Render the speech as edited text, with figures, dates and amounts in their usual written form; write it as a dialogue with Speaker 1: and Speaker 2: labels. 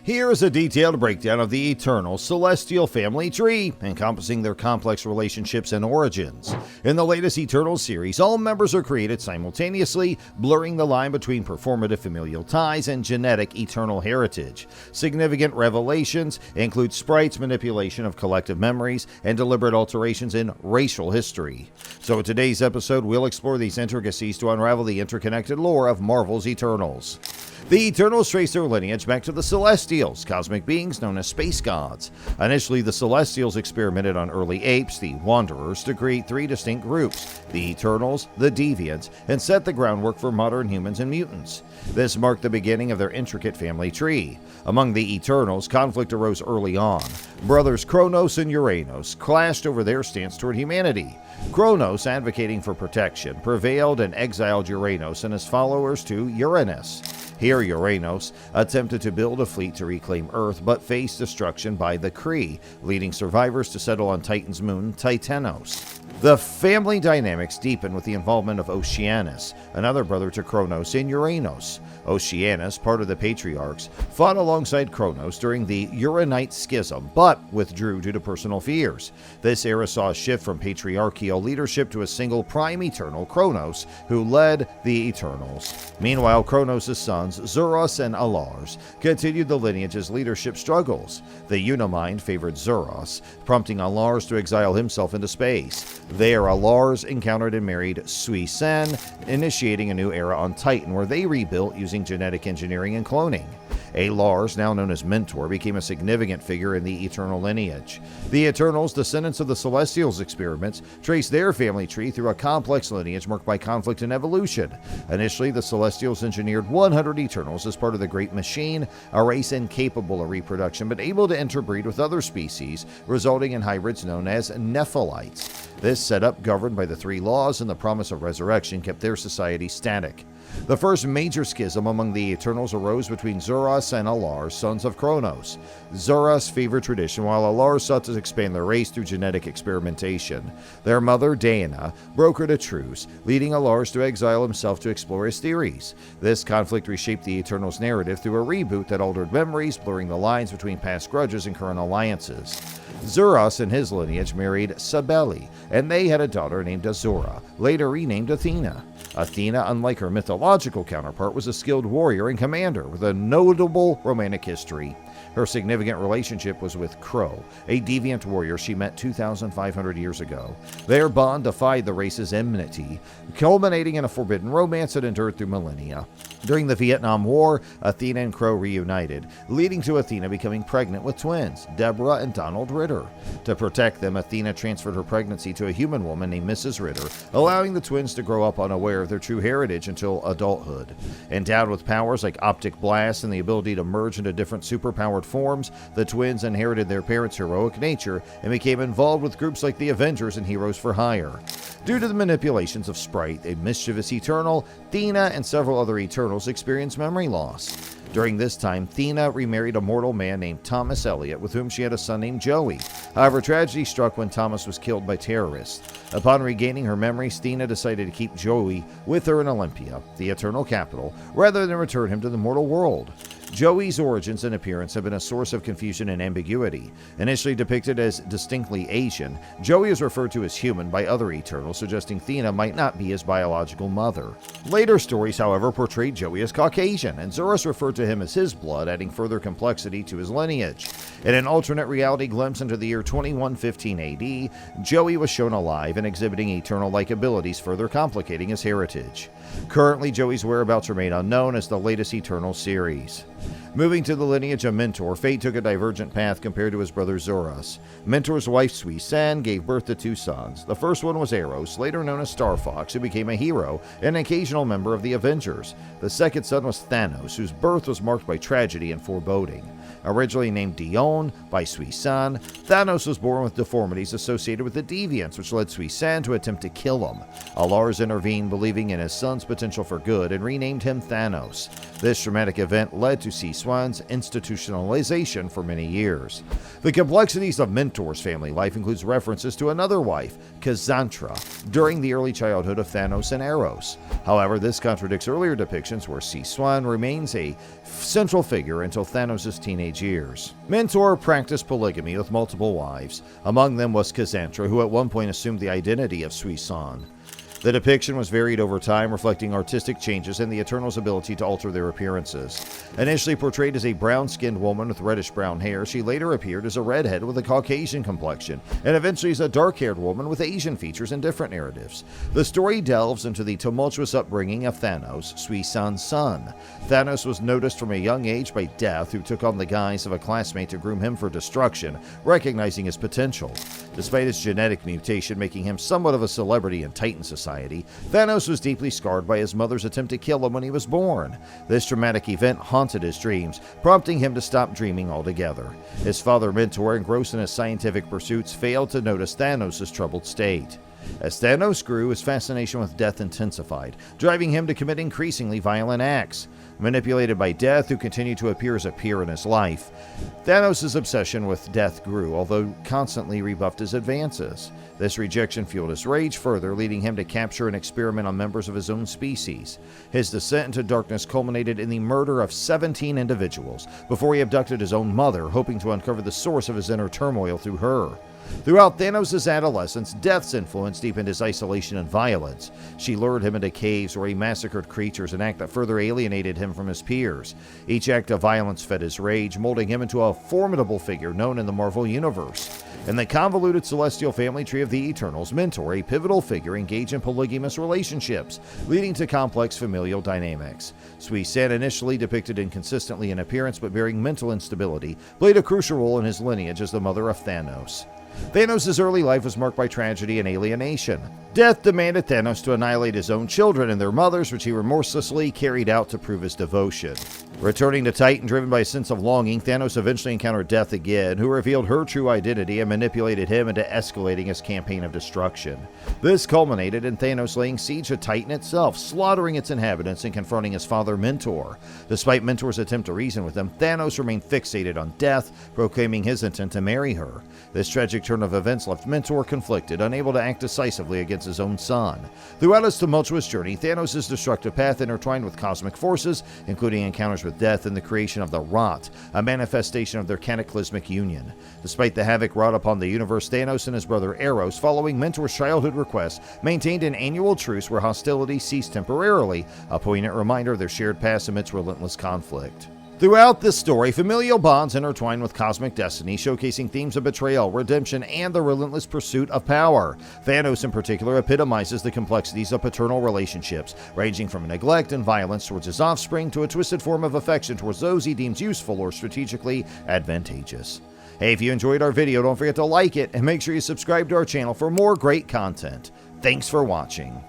Speaker 1: Here is a detailed breakdown of the Eternal Celestial family tree, encompassing their complex relationships and origins. In the latest Eternal series, all members are created simultaneously, blurring the line between performative familial ties and genetic eternal heritage. Significant revelations include Sprite's manipulation of collective memories and deliberate alterations in racial history. So in today's episode, we'll explore these intricacies to unravel the interconnected lore of Marvel's Eternals. The Eternals trace their lineage back to the Celestials, cosmic beings known as space gods. Initially, the Celestials experimented on early apes, the Wanderers, to create three distinct groups: the Eternals, the Deviants, and set the groundwork for modern humans and mutants. This marked the beginning of their intricate family tree. Among the Eternals, conflict arose early on. Brothers Kronos and Uranos clashed over their stance toward humanity. Kronos, advocating for protection, prevailed and exiled Uranos and his followers to Uranus. Here, Uranos attempted to build a fleet to reclaim Earth, but faced destruction by the Kree, leading survivors to settle on Titan's moon, Titanos. The family dynamics deepened with the involvement of Oceanus, another brother to Kronos and Uranos. Oceanus, part of the Patriarchs, fought alongside Kronos during the Uranite Schism, but withdrew due to personal fears. This era saw a shift from patriarchal leadership to a single prime Eternal, Kronos, who led the Eternals. Meanwhile, Kronos' sons, Zuros and Alars, continued the lineage's leadership struggles. The Unimind favored Zuros, prompting Alars to exile himself into space. There, Alars encountered and married Sui Sen, initiating a new era on Titan where they rebuilt using genetic engineering and cloning. Alars, now known as Mentor, became a significant figure in the Eternal lineage. The Eternals, descendants of the Celestials experiments, trace their family tree through a complex lineage marked by conflict and evolution. Initially, the Celestials engineered 100 Eternals as part of the Great Machine, a race incapable of reproduction but able to interbreed with other species, resulting in hybrids known as Nephilites. This setup, governed by the three laws and the promise of resurrection, kept their society static. The first major schism among the Eternals arose between Zuros and Alars, sons of Kronos. Zuros favored tradition, while Alars sought to expand their race through genetic experimentation. Their mother, Diana, brokered a truce, leading Alars to exile himself to explore his theories. This conflict reshaped the Eternals' narrative through a reboot that altered memories, blurring the lines between past grudges and current alliances. Zuros and his lineage married Cybele, and they had a daughter named Azura, later renamed Athena. Athena, unlike her mythological counterpart, was a skilled warrior and commander with a notable romantic history. Her significant relationship was with Crow, a deviant warrior she met 2,500 years ago. Their bond defied the race's enmity, culminating in a forbidden romance that endured through millennia. During the Vietnam War, Athena and Crow reunited, leading to Athena becoming pregnant with twins, Deborah and Donald Ritter. To protect them, Athena transferred her pregnancy to a human woman named Mrs. Ritter, allowing the twins to grow up unaware of their true heritage until adulthood. Endowed with powers like optic blasts and the ability to merge into different superpowered forms, the twins inherited their parents' heroic nature and became involved with groups like the Avengers and Heroes for Hire. Due to the manipulations of Sprite, a mischievous Eternal, Thena and several other Eternals experienced memory loss. During this time, Thena remarried a mortal man named Thomas Elliot, with whom she had a son named Joey. However, tragedy struck when Thomas was killed by terrorists. Upon regaining her memories, Thena decided to keep Joey with her in Olympia, the Eternal capital, rather than return him to the mortal world. Joey's origins and appearance have been a source of confusion and ambiguity. Initially depicted as distinctly Asian, Joey is referred to as human by other Eternals, suggesting Thena might not be his biological mother. Later stories, however, portrayed Joey as Caucasian, and Zuros referred to him as his blood, adding further complexity to his lineage. In an alternate reality glimpse into the year 2115 AD, Joey was shown alive and exhibiting Eternal-like abilities, further complicating his heritage. Currently, Joey's whereabouts remain unknown as the latest Eternal series. Moving to the lineage of Mentor, fate took a divergent path compared to his brother Zuros. Mentor's wife Sui Sen gave birth to two sons. The first one was Eros, later known as Star Fox, who became a hero and an occasional member of the Avengers. The second son was Thanos, whose birth was marked by tragedy and foreboding. Originally named Dion by Sui Sen, Thanos was born with deformities associated with the Deviants, which led Sui Sen to attempt to kill him. Alars intervened, believing in his son's potential for good, and renamed him Thanos. This dramatic event led to Sui Sen's institutionalization for many years. The complexities of Mentor's family life includes references to another wife, Kazantra, during the early childhood of Thanos and Eros. However, this contradicts earlier depictions where Sui Sen remains a central figure until Thanos' teen teenage years. Mentor practiced polygamy with multiple wives. Among them was Cassandra, who at one point assumed the identity of Sui-san. The depiction was varied over time, reflecting artistic changes and the Eternals' ability to alter their appearances. Initially portrayed as a brown-skinned woman with reddish-brown hair, she later appeared as a redhead with a Caucasian complexion, and eventually as a dark-haired woman with Asian features in different narratives. The story delves into the tumultuous upbringing of Thanos, Sui-san's son. Thanos was noticed from a young age by Death, who took on the guise of a classmate to groom him for destruction, recognizing his potential. Despite his genetic mutation making him somewhat of a celebrity in Titan society, Thanos was deeply scarred by his mother's attempt to kill him when he was born. This traumatic event haunted his dreams, prompting him to stop dreaming altogether. His father, Mentor, engrossed in his scientific pursuits, failed to notice Thanos' troubled state. As Thanos grew, his fascination with Death intensified, driving him to commit increasingly violent acts. Manipulated by Death, who continued to appear as a peer in his life, Thanos' obsession with Death grew, although constantly rebuffed his advances. This rejection fueled his rage further, leading him to capture and experiment on members of his own species. His descent into darkness culminated in the murder of 17 individuals, before he abducted his own mother, hoping to uncover the source of his inner turmoil through her. Throughout Thanos' adolescence, Death's influence deepened his isolation and violence. She lured him into caves where he massacred creatures, an act that further alienated him from his peers. Each act of violence fed his rage, molding him into a formidable figure known in the Marvel Universe. In the convoluted celestial family tree of the Eternals, Mentor, a pivotal figure, engaged in polygamous relationships, leading to complex familial dynamics. Sui-san, initially depicted inconsistently in appearance but bearing mental instability, played a crucial role in his lineage as the mother of Thanos. Thanos' early life was marked by tragedy and alienation. Death demanded Thanos to annihilate his own children and their mothers, which he remorselessly carried out to prove his devotion. Returning to Titan, driven by a sense of longing, Thanos eventually encountered Death again, who revealed her true identity and manipulated him into escalating his campaign of destruction. This culminated in Thanos laying siege to Titan itself, slaughtering its inhabitants and confronting his father, Mentor. Despite Mentor's attempt to reason with him, Thanos remained fixated on Death, proclaiming his intent to marry her. This tragic turn of events left Mentor conflicted, unable to act decisively against his own son. Throughout his tumultuous journey, Thanos' destructive path intertwined with cosmic forces, including encounters with Death and the creation of the Rot, a manifestation of their cataclysmic union. Despite the havoc wrought upon the universe, Thanos and his brother Eros, following Mentor's childhood request, maintained an annual truce where hostilities ceased temporarily, a poignant reminder of their shared past amidst relentless conflict. Throughout this story, familial bonds intertwine with cosmic destiny, showcasing themes of betrayal, redemption, and the relentless pursuit of power. Thanos, in particular, epitomizes the complexities of paternal relationships, ranging from neglect and violence towards his offspring to a twisted form of affection towards those he deems useful or strategically advantageous. Hey, if you enjoyed our video, don't forget to like it and make sure you subscribe to our channel for more great content. Thanks for watching.